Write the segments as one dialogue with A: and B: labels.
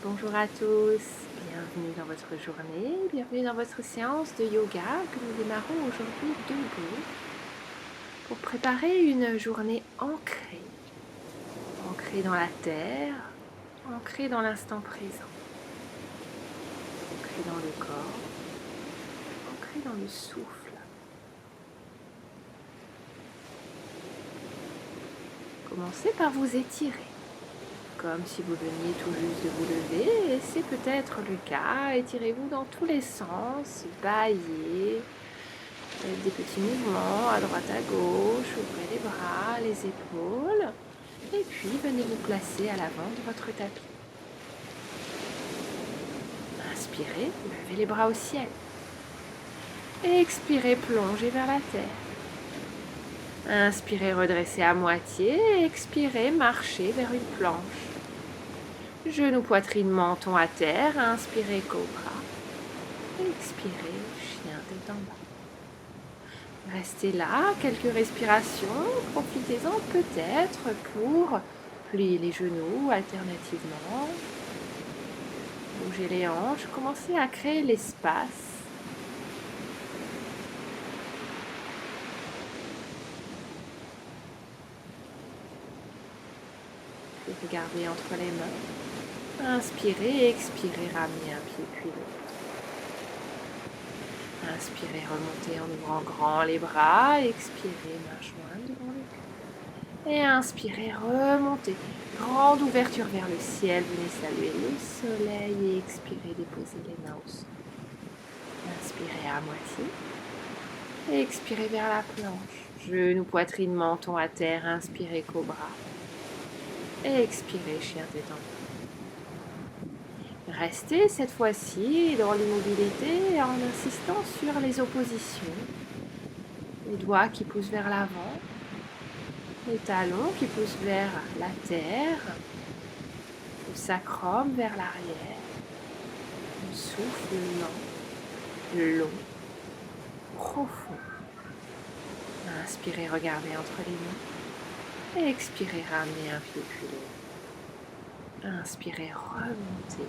A: Bonjour à tous, bienvenue dans votre journée, bienvenue dans votre séance de yoga que nous démarrons aujourd'hui debout pour préparer une journée ancrée, ancrée dans la terre, ancrée dans l'instant présent, ancrée dans le corps, ancrée dans le souffle. Commencez par vous étirer, comme si vous veniez tout juste de vous lever, et c'est peut-être le cas. Étirez-vous dans tous les sens, baillez, faites des petits mouvements à droite à gauche, ouvrez les bras, les épaules, et puis venez vous placer à l'avant de votre tapis. Inspirez, levez les bras au ciel. Expirez, plongez vers la terre. Inspirez, redressez à moitié. Expirez, marchez vers une planche. Genoux, poitrine, menton à terre. Inspirez, cobra. Expirez, chien tête en bas. Restez là, quelques respirations. Profitez-en peut-être pour plier les genoux alternativement. Bougez les hanches. Commencez à créer l'espace. Puis regardez entre les mains. Inspirez, expirez, ramenez un pied puis l'autre. Inspirez, remontez en ouvrant grand les bras. Expirez, main jointe devant le cœur. Et inspirez, remontez. Grande ouverture vers le ciel. Venez saluer le soleil et expirez, déposez les mains au sol. Inspirez à moitié. Expirez vers la planche. Genoux, poitrine, menton à terre. Inspirez, cobra. Expirez, chien tête en bas. Restez cette fois-ci dans l'immobilité en insistant sur les oppositions. Les doigts qui poussent vers l'avant, les talons qui poussent vers la terre, le sacrum vers l'arrière, le souffle lent, long, profond. Inspirez, regardez entre les mains. Expirez, ramenez un pied puis l'autre. Inspirez, remontez.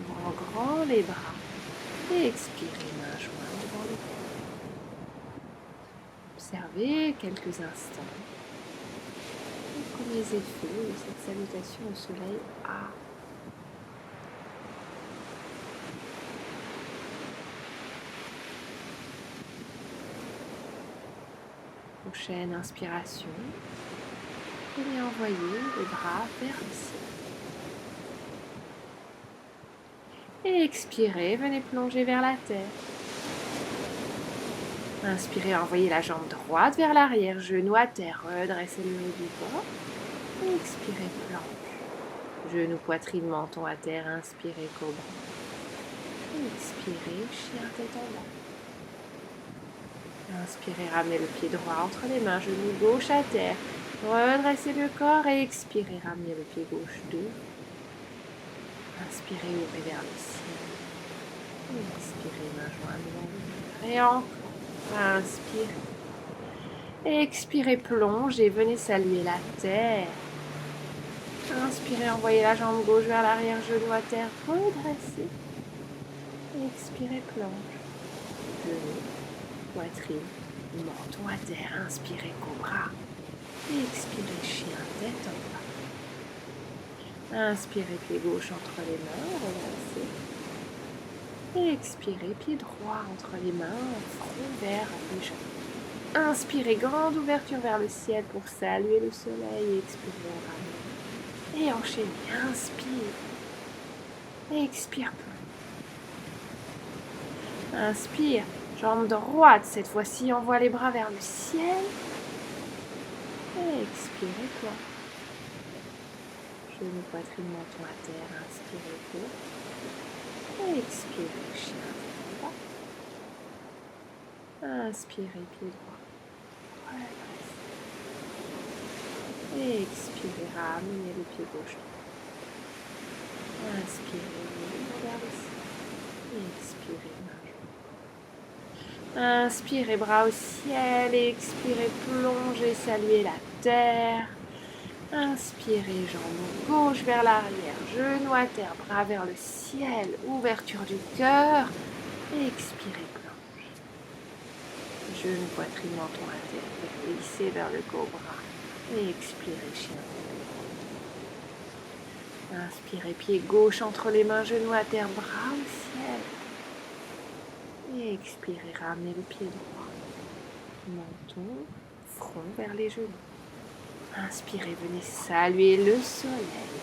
A: Ouvrant grand les bras. Et expirez, main jointe devant le cœur. Observez quelques instants les premiers effets de cette salutation au soleil A. Prochaine inspiration. Venez envoyer les bras vers le ciel. Et expirez, venez plonger vers la terre. Inspirez, envoyez la jambe droite vers l'arrière, genou à terre, redressez le haut du corps. Et expirez, planche. Genou, poitrine, menton à terre, inspirez, cobra. Et expirez, chien tête en bas. Inspirez, ramenez le pied droit entre les mains, genou gauche à terre. Redressez le corps et expirez, ramenez le pied gauche devant. Inspirez, ouvrez vers le ciel. Expirez, main jointe devant le cœur. Et encore. Inspirez. Expirez, plongez, venez saluer la terre. Inspirez, envoyez la jambe gauche vers l'arrière, genou à terre, redressez. Expirez, plonge. Genou, poitrine, menton à terre. Inspirez, cobra. Expirez, chien tête en bas. Inspirez, pied gauche entre les mains, redressez. Expirez, pied droit entre les mains, front vers les jambes. Inspirez, grande ouverture vers le ciel pour saluer le soleil. Expirez, ramenez. Et enchaînez. Inspire. Expire. Inspire. Jambe droite. Cette fois-ci, envoie les bras vers le ciel. Et expirez, toi. Genou, poitrine, menton à terre. Inspirez, toi. Et expirez, chien tête en bas. Inspirez, pied droit. Redressez. Et expirez, ramenez le pied gauche. Inspirez, vers le ciel. Et expirez, main jointe. Inspirez, bras au ciel. Et expirez, plongez, saluez la terre. Inspirez, jambes gauche vers l'arrière, genoux à terre, bras vers le ciel, ouverture du cœur. Et expirez, planche. Genou, poitrine, menton à terre, glissez vers le cobra. Et expirez, chien. Inspirez, pied gauche entre les mains, genoux à terre, bras au ciel. Et expirez, ramenez le pied droit. Menton, front vers les genoux. Inspirez, venez saluer le soleil.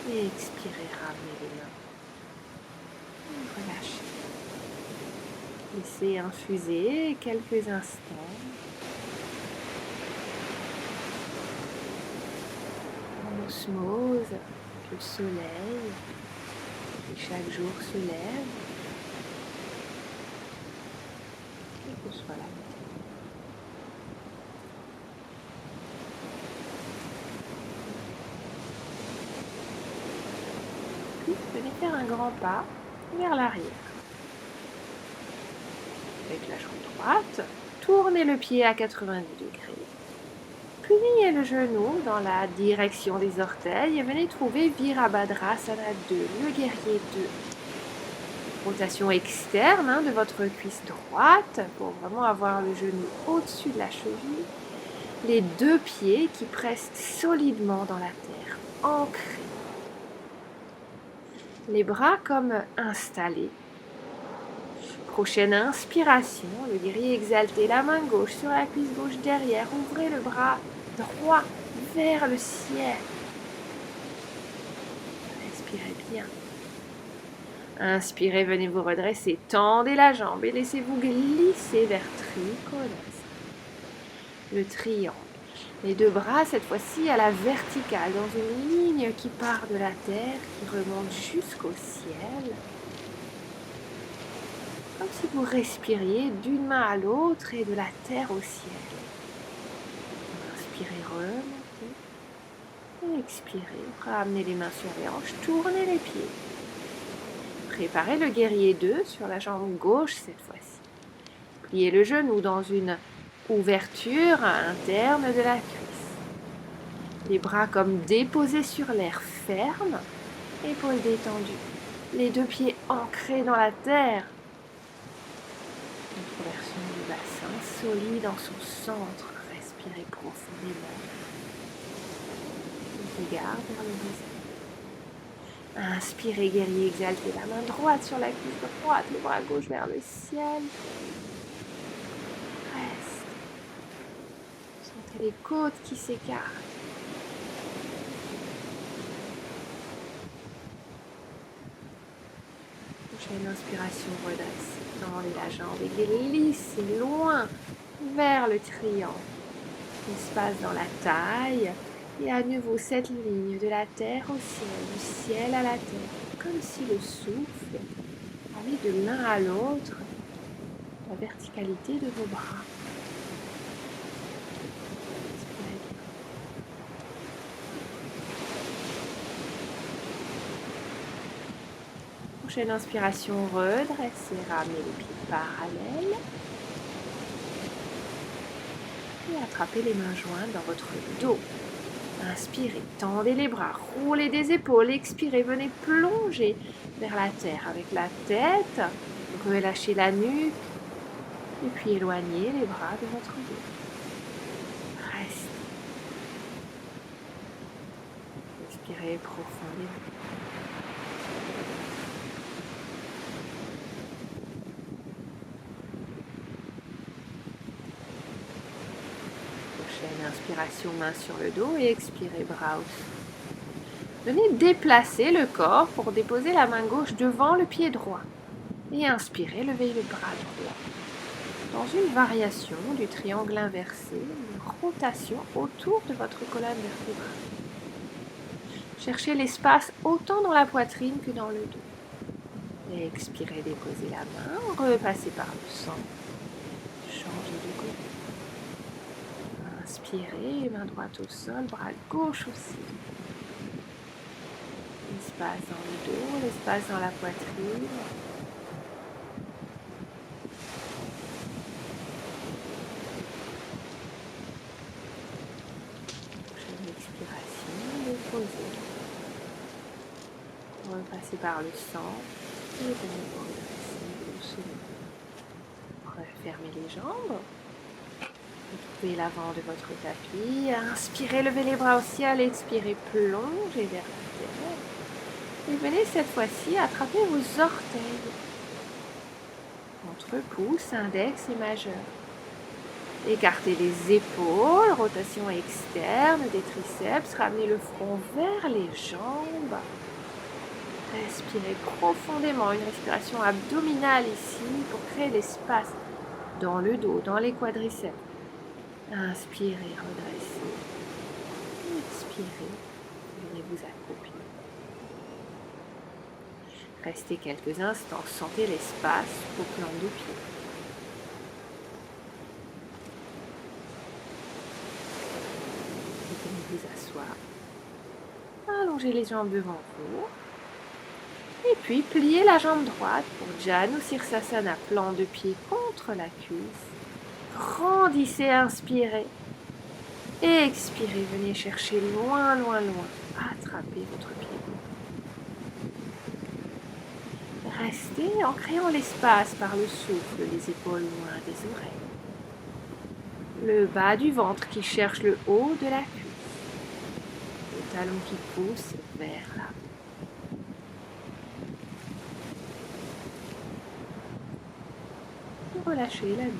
A: Et expirez, ramenez les mains. Et relâchez. Laissez infuser quelques instants. En osmose, le soleil qui chaque jour se lève. Quelle que soit la météo. Puis, venez faire un grand pas vers l'arrière. Avec la jambe droite, tournez le pied à 90 degrés. Pliez le genou dans la direction des orteils et venez trouver Virabhadrasana 2, le guerrier 2. Rotation externe de votre cuisse droite pour vraiment avoir le genou au-dessus de la cheville. Les deux pieds qui pressent solidement dans la terre, ancrés. Les bras comme installés. Prochaine inspiration, le guerrier exalté, la main gauche sur la cuisse gauche derrière. Ouvrez le bras droit vers le ciel. Respirez bien. Inspirez, venez vous redresser, tendez la jambe et laissez-vous glisser vers Trikonasana. Le triangle. Les deux bras, cette fois-ci, à la verticale, dans une ligne qui part de la terre, qui remonte jusqu'au ciel. Comme si vous respiriez d'une main à l'autre et de la terre au ciel. Inspirez, remontez. Et expirez, ramenez les mains sur les hanches, tournez les pieds. Préparez le guerrier 2 sur la jambe gauche cette fois-ci. Pliez le genou dans une ouverture interne de la cuisse. Les bras comme déposés sur l'air, fermes, épaules détendues. Les deux pieds ancrés dans la terre. Introversion du bassin, solide en son centre. Respirez profondément. Regard vers le visage. Inspirez, guerrier exalté, la main droite sur la cuisse droite, le bras gauche vers le ciel. Reste. Sentez les côtes qui s'écartent. Prochaine inspiration, redressez. Tendez la jambe et glissez loin vers le triangle. Espace dans la taille. Et à nouveau cette ligne de la terre au ciel, du ciel à la terre, comme si le souffle allait de l'un à l'autre, la verticalité de vos bras. Respirez bien. Prochaine inspiration, redressez, ramenez les pieds parallèles. Et attrapez les mains jointes dans votre dos. Inspirez, tendez les bras, roulez des épaules, expirez, venez plonger vers la terre avec la tête, relâchez la nuque et puis éloignez les bras de votre dos. Restez. Respirez profondément. Inspiration, main sur le dos et expirez, bras au-dessus. Venez déplacer le corps pour déposer la main gauche devant le pied droit. Et inspirez, levez le bras droit. Dans une variation du triangle inversé, une rotation autour de votre colonne vertébrale. Cherchez l'espace autant dans la poitrine que dans le dos. Et expirez, déposez la main, repassez par le centre. Changez de côté. Inspirez, main droite au sol, bras gauche aussi. L'espace dans le dos, l'espace dans la poitrine. Prochaine expiration. Passez par le centre. Et venez vous redresser. Refermez les jambes. Retrouvez l'avant de votre tapis. Inspirez, levez les bras au ciel. Expirez, plongez vers la terre. Et venez cette fois-ci attraper vos orteils. Entre pouce, index et majeur. Écartez les épaules, rotation externe des triceps. Ramenez le front vers les jambes. Respirez profondément, une respiration abdominale ici pour créer l'espace dans le dos, dans les quadriceps. Inspirez, redressez. Expirez, venez vous accroupir. Restez quelques instants, sentez l'espace au plan de pied. Venez vous asseoir. Allongez les jambes devant vous. Et puis, pliez la jambe droite pour Janu Sirsasana, plan de pied contre la cuisse. Grandissez, inspirez. Expirez, venez chercher loin, loin, loin. Attrapez votre pied. Restez en créant l'espace par le souffle, les épaules loin des oreilles. Le bas du ventre qui cherche le haut de la cuisse. Le talon qui pousse vers là. Relâchez la nuque.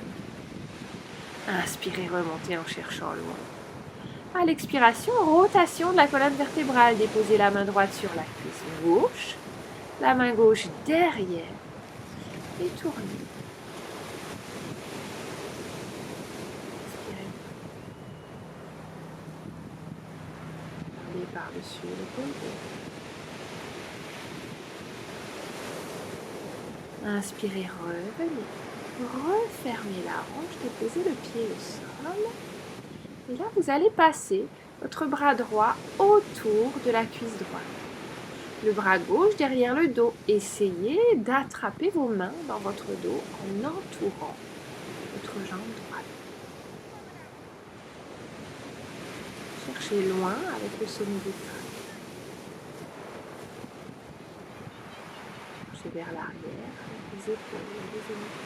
A: Inspirez, remontez en cherchant loin. À l'expiration, rotation de la colonne vertébrale. Déposez la main droite sur la cuisse gauche. La main gauche derrière. Et tournez. Inspirez. Allez par-dessus l'épaule gauche. Inspirez, revenez. Refermez la hanche, déposez le pied au sol. Et là, vous allez passer votre bras droit autour de la cuisse droite. Le bras gauche derrière le dos. Essayez d'attraper vos mains dans votre dos en entourant votre jambe droite. Cherchez loin avec le sommet du crâne. Cherchez vers l'arrière avec les épaules et les genoux.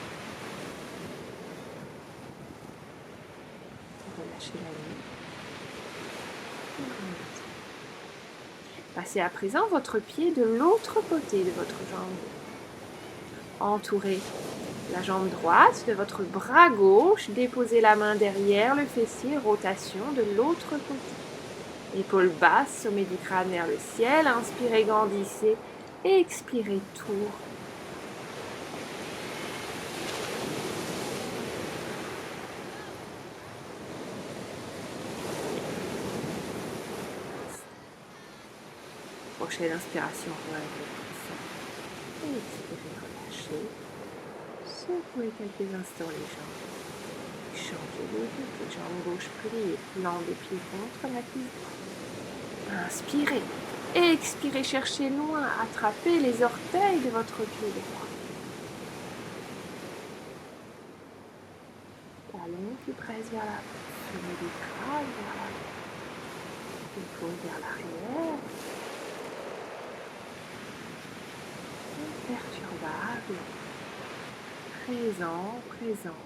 A: Relâchez la nuque. Passez à présent votre pied de l'autre côté de votre jambe. Entourez la jambe droite de votre bras gauche. Déposez la main derrière le fessier. Rotation de l'autre côté. Épaules basses, sommet du crâne vers le ciel. Inspirez, grandissez. Expirez, tour. Prochaine inspiration, relevez le sein. Expirez, relâchez. Secouez quelques instants les jambes. Changez de côté, jambe gauche pliée, flanc de pied contre la cuisse droite. Inspirez. Expirez, cherchez loin, attrapez les orteils de votre pied droit. Talon qui presse vers l'avant, sommet du crâne vers l'avant. Épaule vers l'arrière. Imperturbable. Présent, présent.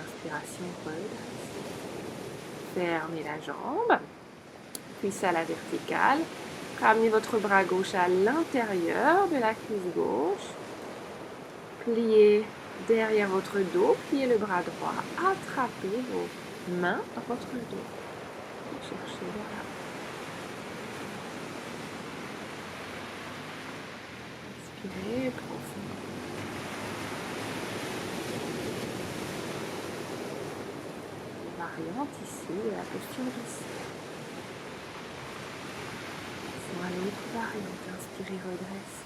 A: Inspiration, redressez. Fermez la jambe, cuisse à la verticale. Ramenez votre bras gauche à l'intérieur de la cuisse gauche. Pliez derrière votre dos, pliez le bras droit. Attrapez vos mains dans votre dos. Et cherchez vers là. Inspirez profondément. Variante ici de la posture d'ici. Passons à l'autre variante. Inspirez, redresse.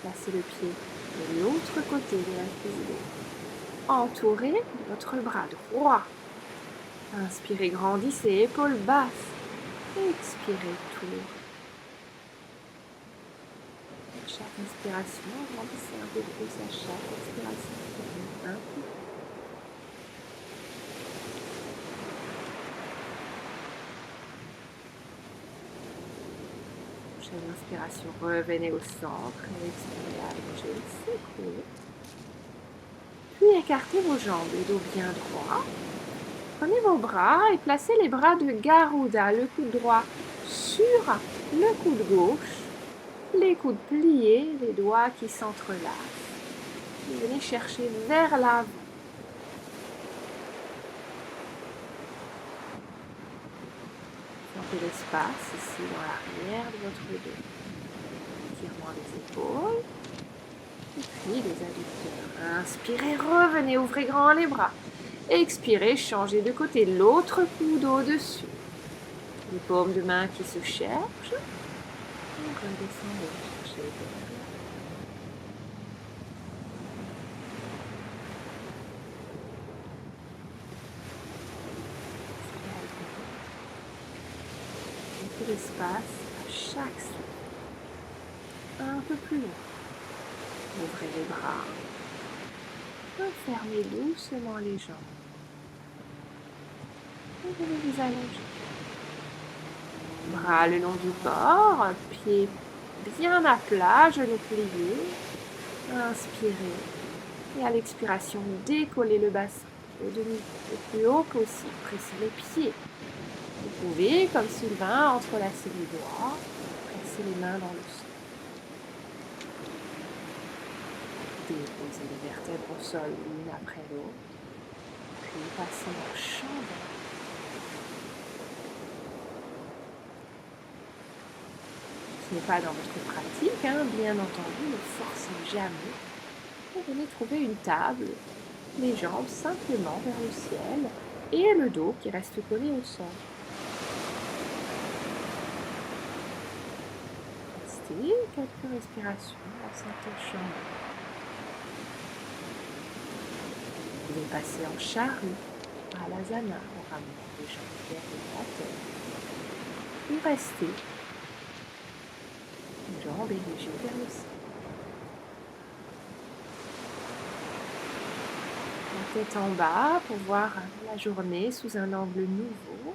A: Placez le pied de l'autre côté de la cuisse gauche. Entourez de votre bras droit. Inspirez, grandissez, épaules basses. Expirez, tour. Chaque inspiration, grandissez un peu plus à chaque expiration. Un peu. Prochaine inspiration, revenez au centre et expirez, allongez, secouez. Puis écartez vos jambes, le dos bien droit. Prenez vos bras et placez les bras de Garuda, le coude droit sur le coude gauche, les coudes pliés, les doigts qui s'entrelacent. Et venez chercher vers l'avant. Sentez l'espace ici dans l'arrière de votre dos. Étirement des épaules. Et puis les adducteurs. Inspirez, revenez, ouvrez grand les bras. Expirez, changez de côté, l'autre coude au-dessus. Les paumes de main qui se cherchent. Et redescendez, cherchez les paumes. Mettez l'espace à chaque souffle. Un peu plus loin. Ouvrez les bras. Fermez doucement les jambes. Et venez vous allonger. Bras le long du corps, pieds bien à plat, genoux pliés. Inspirez. Et à l'expiration, décollez le bassin le plus haut possible. Pressez les pieds. Vous pouvez, comme Sylvain, entrelacer les doigts. Pressez les mains dans le sol. Déposez les vertèbres au sol l'une après l'autre. Puis passez en chandelle. Ce n'est pas dans votre pratique, bien entendu, ne forcez jamais. Vous venez trouver une table, les jambes simplement vers le ciel et le dos qui reste collé au sol. Restez quelques respirations dans cette chambre. Vous pouvez passer en charrue, à l'asana, en ramenant les jambes derrière la tête. Ou restez les jambes érigées vers le ciel. La tête en bas pour voir la journée sous un angle nouveau.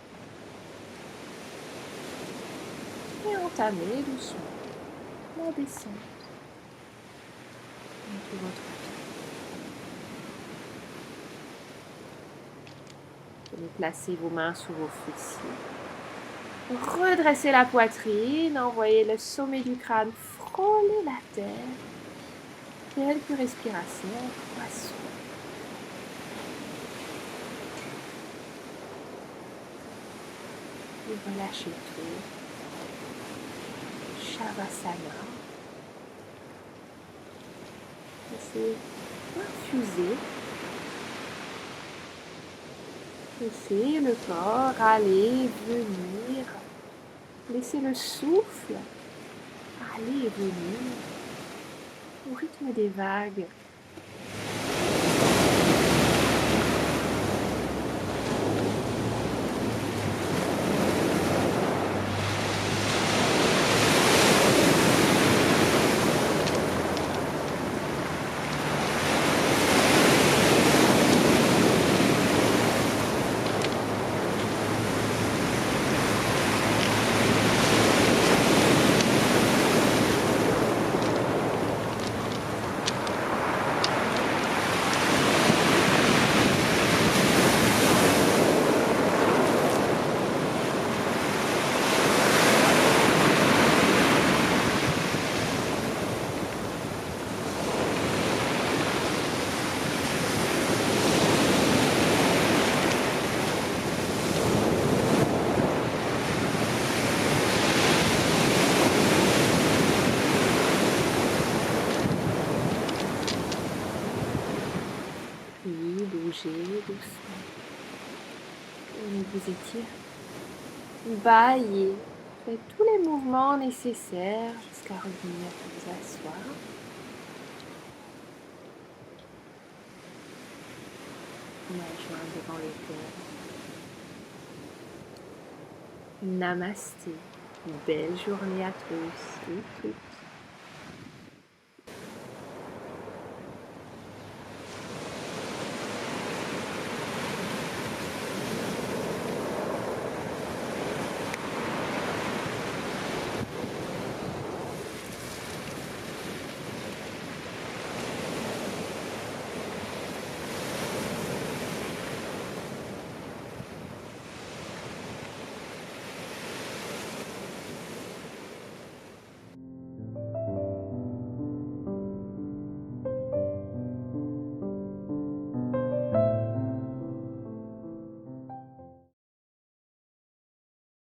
A: Et entamer doucement la descente dans tout votre corps. Vous pouvez placer vos mains sous vos fessiers. Redressez la poitrine, envoyez le sommet du crâne frôler la terre. Quelques respirations, poisson. Et relâchez tout. Shavasana. Laissez infuser. Laissez le corps aller, venir. Laissez le souffle aller et venir au rythme des vagues. Doucement. Et vous étirez. Baillez. Faites tous les mouvements nécessaires jusqu'à revenir vous asseoir. La joint devant le cœur. Namasté. Belle journée à tous et toutes.